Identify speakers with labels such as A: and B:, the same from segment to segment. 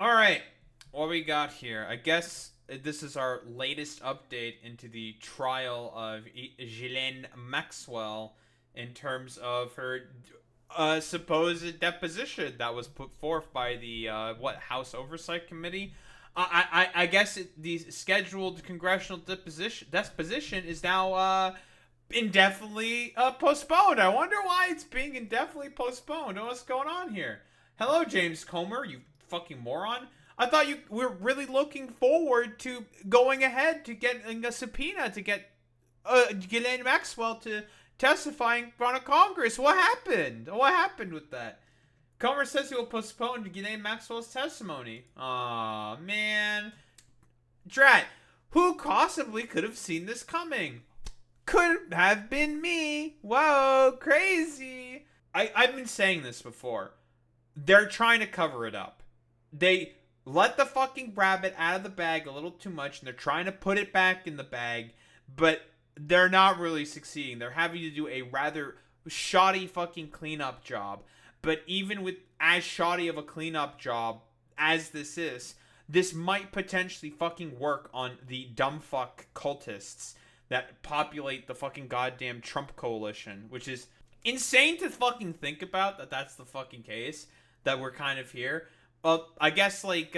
A: All right, what we got here? I guess this is our latest update into the trial of Ghislaine Maxwell in terms of her supposed deposition that was put forth by the House Oversight Committee. I guess the scheduled congressional deposition is now indefinitely postponed. I wonder why it's being indefinitely postponed. What's going on here? Hello, James Comer, you fucking moron. I thought you were really looking forward to going ahead to getting a subpoena to get Ghislaine Maxwell to testify in front of Congress. What happened? What happened with that? Comer says he will postpone Ghislaine Maxwell's testimony. Aw, man. Drat, who possibly could have seen this coming? Could have been me. Whoa, crazy. I've been saying this before. They're trying to cover it up. They let the fucking rabbit out of the bag a little too much, and they're trying to put it back in the bag, but they're not really succeeding. They're having to do a rather shoddy fucking cleanup job. But even with as shoddy of a cleanup job as this might potentially fucking work on the dumb fuck cultists that populate the fucking goddamn Trump coalition, which is insane to fucking think about that that's the fucking case, that we're kind of here. I guess like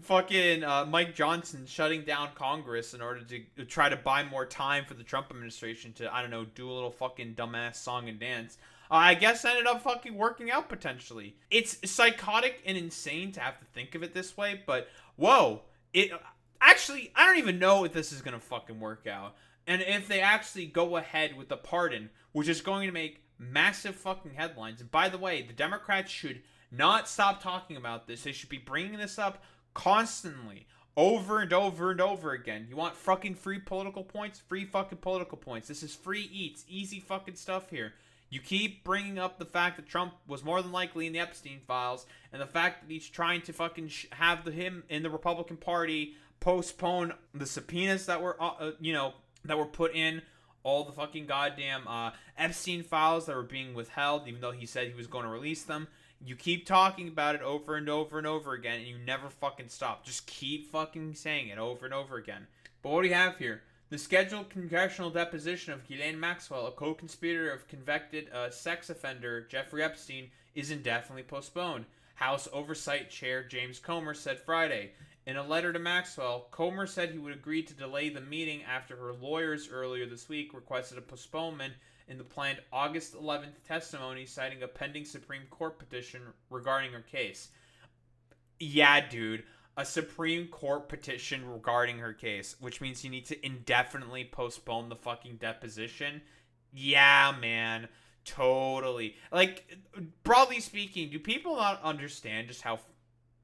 A: fucking Mike Johnson shutting down Congress in order to try to buy more time for the Trump administration to, I don't know, do a little fucking dumbass song and dance. I guess ended up fucking working out potentially. It's psychotic and insane to have to think of it this way, but whoa, it actually, I don't even know if this is gonna fucking work out. And if they actually go ahead with the pardon, which is going to make massive fucking headlines. And by the way, the Democrats should not stop talking about this. They should be bringing this up constantly, over and over and over again. You want fucking free political points? Free fucking political points. This is free eats, easy fucking stuff here. You keep bringing up the fact that Trump was more than likely in the Epstein files, and the fact that he's trying to fucking have him in the Republican Party postpone the subpoenas that were, that were put in, all the fucking goddamn Epstein files that were being withheld, even though he said he was going to release them. You keep talking about it over and over and over again, and you never fucking stop. Just keep fucking saying it over and over again. But what do we have here? The scheduled congressional deposition of Ghislaine Maxwell, a co-conspirator of convicted sex offender Jeffrey Epstein, is indefinitely postponed. House Oversight Chair James Comer said Friday. In a letter to Maxwell, Comer said he would agree to delay the meeting after her lawyers earlier this week requested a postponement in the planned August 11th testimony, citing a pending Supreme Court petition regarding her case. Yeah, dude. A Supreme Court petition regarding her case, which means you need to indefinitely postpone the fucking deposition. Yeah, man. Totally. Like, broadly speaking, do people not understand just how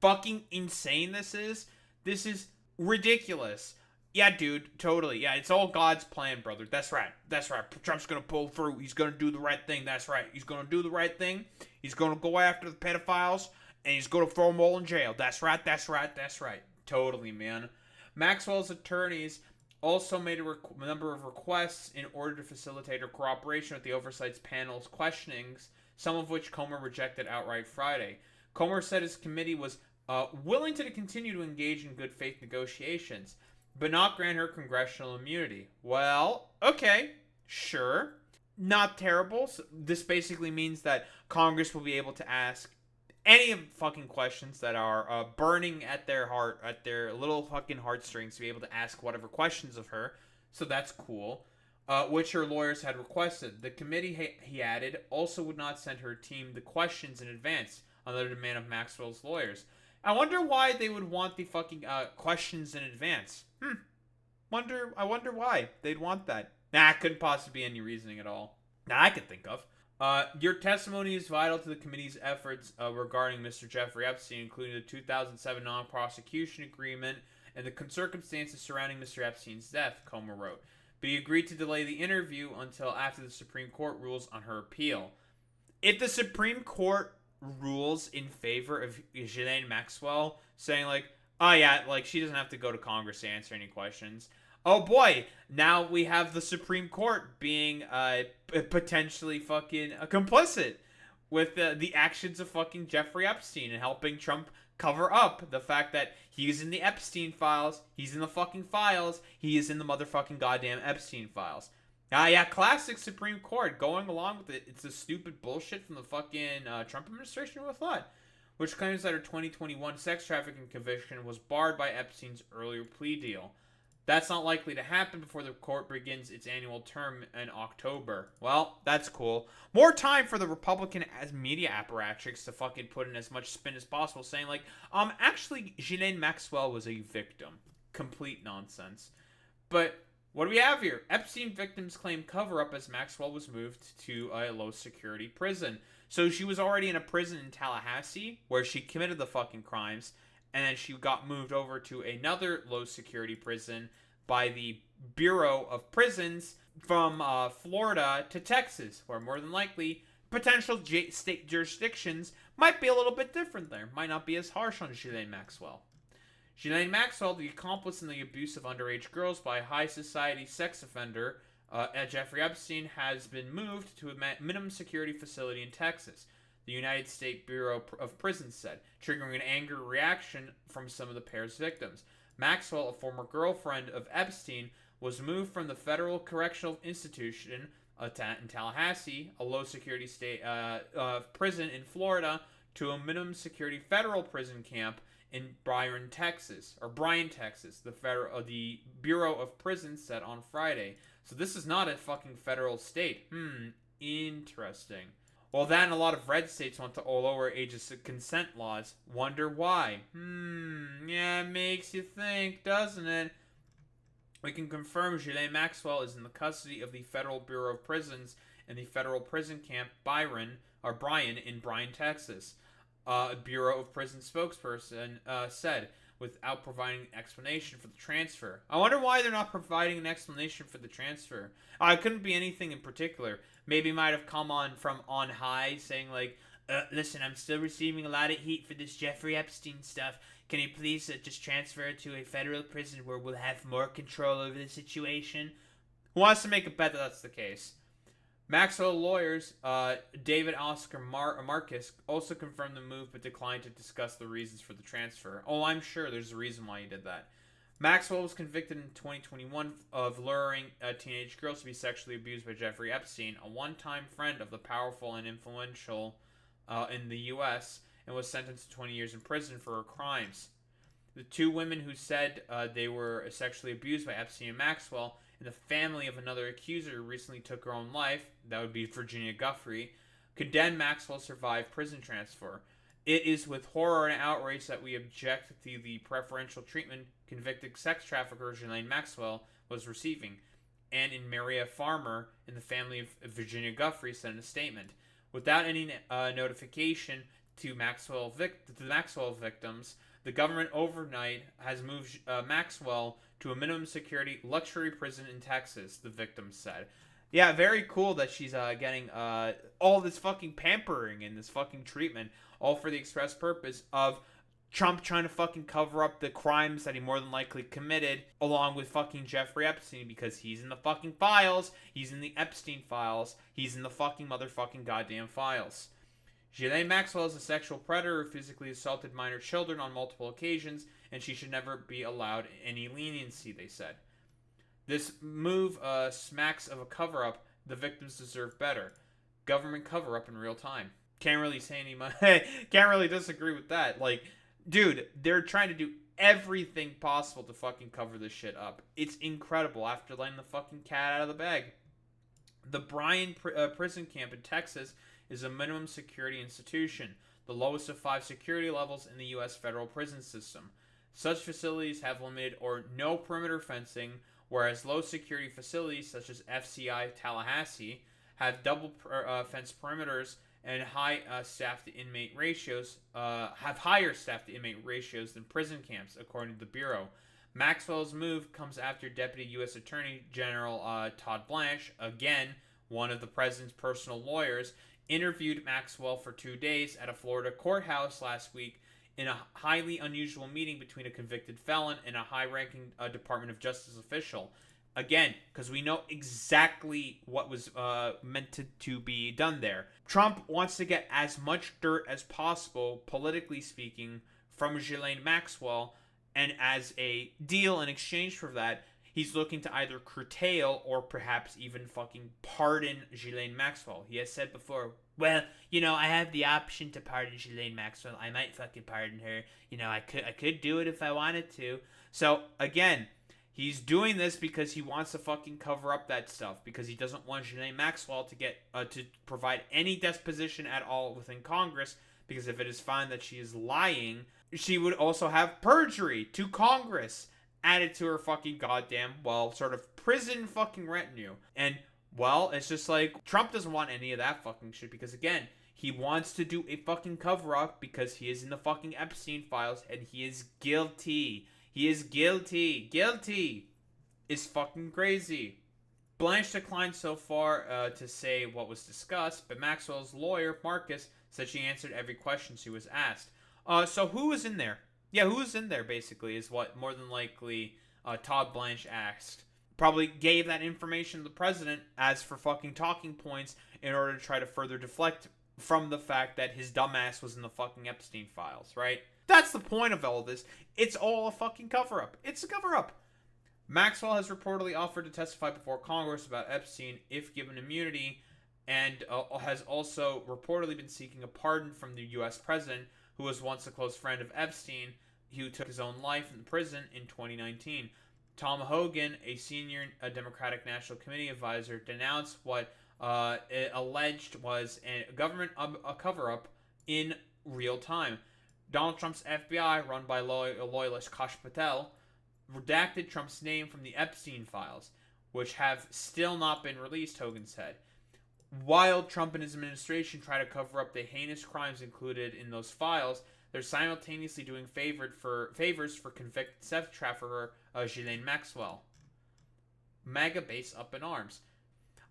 A: fucking insane this is? This is ridiculous. Yeah, dude, totally. Yeah, it's all God's plan, brother. That's right. That's right. Trump's gonna pull through. He's gonna do the right thing. That's right. He's gonna do the right thing. He's gonna go after the pedophiles, and he's gonna throw them all in jail. That's right. That's right. That's right. Totally, man. Maxwell's attorneys also made a number of requests in order to facilitate her cooperation with the Oversight panel's questionings, some of which Comer rejected outright Friday. Comer said his committee was willing to continue to engage in good faith negotiations, but not grant her congressional immunity. Well, okay, sure. Not terrible. So this basically means that Congress will be able to ask any of the fucking questions that are burning at their heart, at their little fucking heartstrings, to be able to ask whatever questions of her. So that's cool. Which her lawyers had requested. The committee, he added, also would not send her team the questions in advance on the demand of Maxwell's lawyers. I wonder why they would want the fucking questions in advance. I wonder why they'd want that. Nah, couldn't possibly be any reasoning at all. Nah, I could think of. Your testimony is vital to the committee's efforts regarding Mr. Jeffrey Epstein, including the 2007 non-prosecution agreement and the circumstances surrounding Mr. Epstein's death, Comer wrote. But he agreed to delay the interview until after the Supreme Court rules on her appeal. If the Supreme Court rules in favor of Ghislaine Maxwell, saying like, oh yeah, like she doesn't have to go to Congress to answer any questions. Oh boy, now we have the Supreme Court being potentially fucking complicit. with the actions of fucking Jeffrey Epstein and helping Trump cover up the fact that he's in the Epstein files, he's in the fucking files, he is in the motherfucking goddamn Epstein files. Yeah, classic Supreme Court going along with it. It's the stupid bullshit from the fucking Trump administration with what? Which claims that her 2021 sex trafficking conviction was barred by Epstein's earlier plea deal. That's not likely to happen before the court begins its annual term in October. Well, that's cool. More time for the Republican media apparatchiks to fucking put in as much spin as possible, saying like, actually, Ghislaine Maxwell was a victim. Complete nonsense. But what do we have here? Epstein victims claim cover-up as Maxwell was moved to a low-security prison. So she was already in a prison in Tallahassee where she committed the fucking crimes, and then she got moved over to another low-security prison by the Bureau of Prisons from Florida to Texas, where more than likely potential state jurisdictions might be a little bit different there. Might not be as harsh on Ghislaine Maxwell. Ghislaine Maxwell, the accomplice in the abuse of underage girls by a high society sex offender, Jeffrey Epstein, has been moved to a minimum security facility in Texas, the United States Bureau of Prisons said, triggering an angry reaction from some of the pair's victims. Maxwell, a former girlfriend of Epstein, was moved from the Federal Correctional Institution in Tallahassee, a low-security state prison in Florida, to a minimum-security federal prison camp in Bryan, Texas. The Bureau of Prisons said on Friday. So this is not a fucking federal state. Interesting. Well, then a lot of red states want to lower ages of consent laws. Wonder why? Yeah, it makes you think, doesn't it? We can confirm Ghislaine Maxwell is in the custody of the Federal Bureau of Prisons in the federal prison camp Bryan in Bryan, Texas. A Bureau of Prisons spokesperson said, without providing an explanation for the transfer. I wonder why they're not providing an explanation for the transfer. It couldn't be anything in particular. Maybe it might have come from on high, saying like, listen, I'm still receiving a lot of heat for this Jeffrey Epstein stuff. Can you please just transfer it to a federal prison where we'll have more control over the situation? Who wants to make a bet that that's the case? Maxwell lawyers David Oscar Marcus also confirmed the move but declined to discuss the reasons for the transfer. Oh, I'm sure there's a reason why he did that. Maxwell was convicted in 2021 of luring teenage girls to be sexually abused by Jeffrey Epstein, a one-time friend of the powerful and influential in the U.S., and was sentenced to 20 years in prison for her crimes. The two women who said they were sexually abused by Epstein and Maxwell, and the family of another accuser who recently took her own life, that would be Virginia Giuffre, condemned Maxwell's survived prison transfer. It is with horror and outrage that we object to the preferential treatment convicted sex trafficker Ghislaine Maxwell was receiving, and in Maria Farmer and the family of Virginia Giuffre said in a statement. Without any notification to the Maxwell victims, the government overnight has moved Maxwell to a minimum security luxury prison in Texas, the victims said. Yeah, very cool that she's getting all this fucking pampering and this fucking treatment, all for the express purpose of Trump trying to fucking cover up the crimes that he more than likely committed, along with fucking Jeffrey Epstein, because he's in the fucking files, he's in the Epstein files, he's in the fucking motherfucking goddamn files. Ghislaine Maxwell is a sexual predator who physically assaulted minor children on multiple occasions, and she should never be allowed any leniency, they said. This move smacks of a cover-up. The victims deserve better. Government cover-up in real time. Can't really say any much. Can't really disagree with that. Like, dude, they're trying to do everything possible to fucking cover this shit up. It's incredible after letting the fucking cat out of the bag. The Bryan prison camp in Texas is a minimum security institution, the lowest of 5 security levels in the U.S. federal prison system. Such facilities have limited or no perimeter fencing, whereas low security facilities such as FCI Tallahassee have double fence perimeters and high staff to inmate ratios have higher staff to inmate ratios than prison camps, according to the Bureau. Maxwell's move comes after Deputy U.S. Attorney General Todd Blanche, again one of the president's personal lawyers, interviewed Maxwell for 2 days at a Florida courthouse last week in a highly unusual meeting between a convicted felon and a high-ranking Department of Justice official. Again, because we know exactly what was meant to be done there. Trump wants to get as much dirt as possible, politically speaking, from Ghislaine Maxwell, and as a deal in exchange for that, he's looking to either curtail or perhaps even fucking pardon Ghislaine Maxwell. He has said before, well, I have the option to pardon Ghislaine Maxwell. I might fucking pardon her. I could do it if I wanted to. So again, he's doing this because he wants to fucking cover up that stuff, because he doesn't want Ghislaine Maxwell to get to provide any disposition at all within Congress, because if it is found that she is lying, she would also have perjury to Congress added to her fucking goddamn, sort of prison fucking retinue. And, it's just like, Trump doesn't want any of that fucking shit, because again, he wants to do a fucking cover-up because he is in the fucking Epstein files and he is guilty. He is guilty. Guilty. Is fucking crazy. Blanche declined so far to say what was discussed, but Maxwell's lawyer, Marcus, said she answered every question she was asked. So who was in there? Yeah, who was in there, basically, is what more than likely Todd Blanche asked. Probably gave that information to the president as for fucking talking points in order to try to further deflect from the fact that his dumbass was in the fucking Epstein files, right? That's the point of all this. It's all a fucking cover-up. It's a cover-up. Maxwell has reportedly offered to testify before Congress about Epstein if given immunity, and has also reportedly been seeking a pardon from the U.S. president, who was once a close friend of Epstein, who took his own life in prison in 2019. Tom Hogan, a senior Democratic National Committee advisor, denounced what it alleged was a government cover-up in real time. Donald Trump's FBI, run by loyalist Kash Patel, redacted Trump's name from the Epstein files, which have still not been released, Hogan said. While Trump and his administration try to cover up the heinous crimes included in those files, they're simultaneously doing favors for convicted sex trafficker Ghislaine Maxwell. MAGA base up in arms.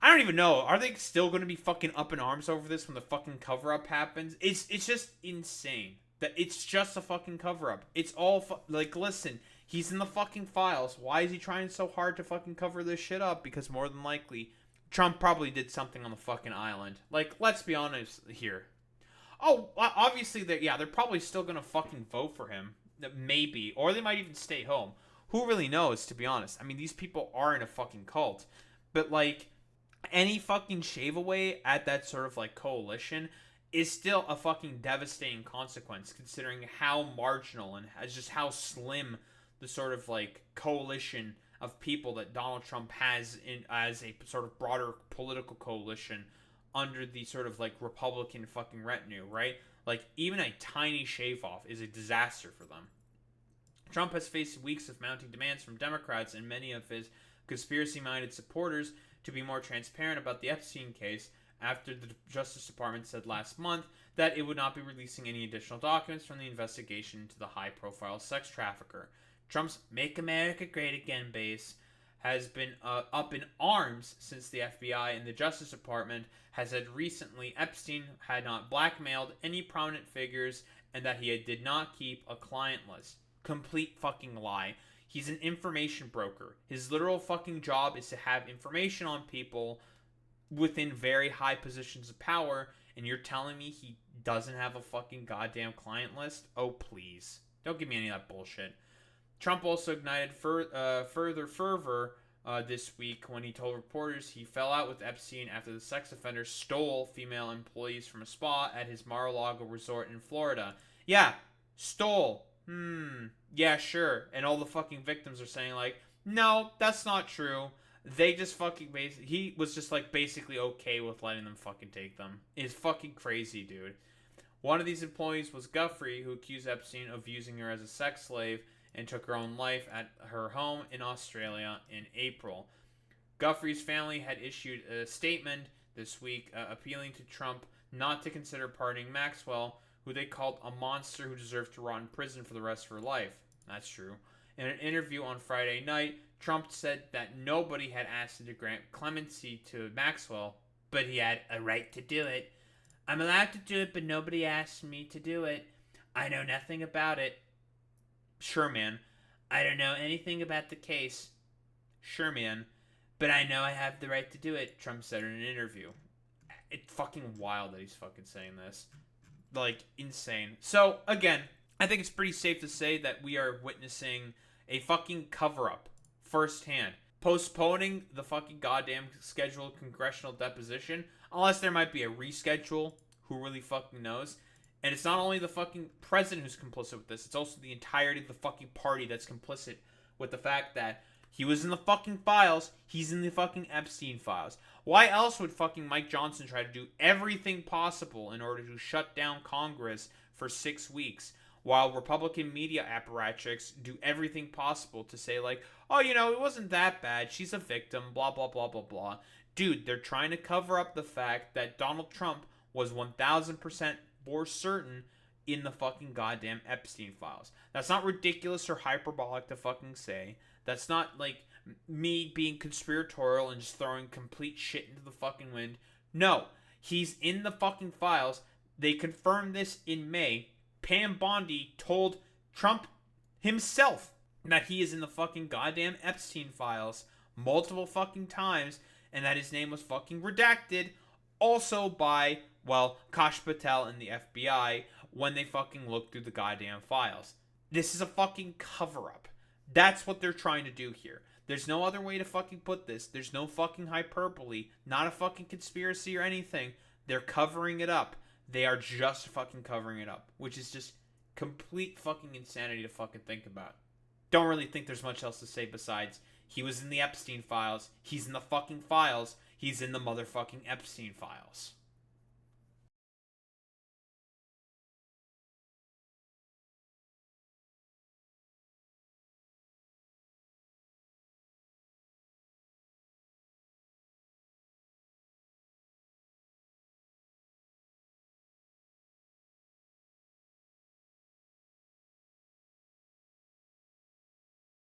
A: I don't even know. Are they still going to be fucking up in arms over this when the fucking cover-up happens? It's just insane. That it's just a fucking cover-up. It's all, listen, he's in the fucking files. Why is he trying so hard to fucking cover this shit up? Because more than likely, Trump probably did something on the fucking island. Let's be honest here. Oh, obviously, they're probably still gonna fucking vote for him. Maybe. Or they might even stay home. Who really knows, to be honest? I mean, these people are in a fucking cult. But, any fucking shave away at that sort of, coalition is still a fucking devastating consequence, considering how marginal and just how slim the sort of coalition of people that Donald Trump has as a sort of broader political coalition under the sort of Republican fucking retinue, right? Even a tiny shave off is a disaster for them. Trump has faced weeks of mounting demands from Democrats and many of his conspiracy-minded supporters to be more transparent about the Epstein case, after the Justice Department said last month that it would not be releasing any additional documents from the investigation into the high-profile sex trafficker. Trump's Make America Great Again base has been up in arms since the FBI and the Justice Department has said recently Epstein had not blackmailed any prominent figures and that he did not keep a client list. Complete fucking lie. He's an information broker. His literal fucking job is to have information on people within very high positions of power, and you're telling me he doesn't have a fucking goddamn client list? Oh, please. Don't give me any of that bullshit. Trump also ignited further fervor this week when he told reporters he fell out with Epstein after the sex offender stole female employees from a spa at his Mar-a-Lago resort in Florida. Yeah, stole. Yeah, sure. And all the fucking victims are saying no, that's not true. They just fucking he was just basically okay with letting them fucking take them. It's fucking crazy, dude. One of these employees was Guthrie, who accused Epstein of using her as a sex slave and took her own life at her home in Australia in April. Guthrie's family had issued a statement this week appealing to Trump not to consider pardoning Maxwell, who they called a monster who deserved to rot in prison for the rest of her life. That's true. In an interview on Friday night, Trump said that nobody had asked him to grant clemency to Maxwell, but he had a right to do it. I'm allowed to do it, but nobody asked me to do it. I know nothing about it. Sure, man. I don't know anything about the case. Sure, man. But I know I have the right to do it, Trump said in an interview. It's fucking wild that he's fucking saying this. Like, insane. So, again, I think it's pretty safe to say that we are witnessing a fucking cover-up firsthand. Postponing the fucking goddamn scheduled congressional deposition, unless there might be a reschedule, who really fucking knows. And it's not only the fucking president who's complicit with this, it's also the entirety of the fucking party that's complicit with the fact that he was in the fucking files, he's in the fucking Epstein files. Why else would fucking Mike Johnson try to do everything possible in order to shut down Congress for 6 weeks, while Republican media apparatchiks do everything possible to say, like, oh, you know, it wasn't that bad, she's a victim, blah, blah, blah, blah, blah. Dude, they're trying to cover up the fact that Donald Trump was 1000% more certain in the fucking goddamn Epstein files. That's not ridiculous or hyperbolic to fucking say. That's not like me being conspiratorial and just throwing complete shit into the fucking wind. No, he's in the fucking files. They confirmed this in May. Pam Bondi told Trump himself that he is in the fucking goddamn Epstein files multiple fucking times and that his name was fucking redacted also by, well, Kash Patel and the FBI when they fucking looked through the goddamn files. This is a fucking cover-up. That's what they're trying to do here. There's no other way to fucking put this. There's no fucking hyperbole, not a fucking conspiracy or anything. They're covering it up. They are just fucking covering it up, which is just complete fucking insanity to fucking think about. Don't really think there's much else to say besides he was in the Epstein files, he's in the fucking files, he's in the motherfucking Epstein files.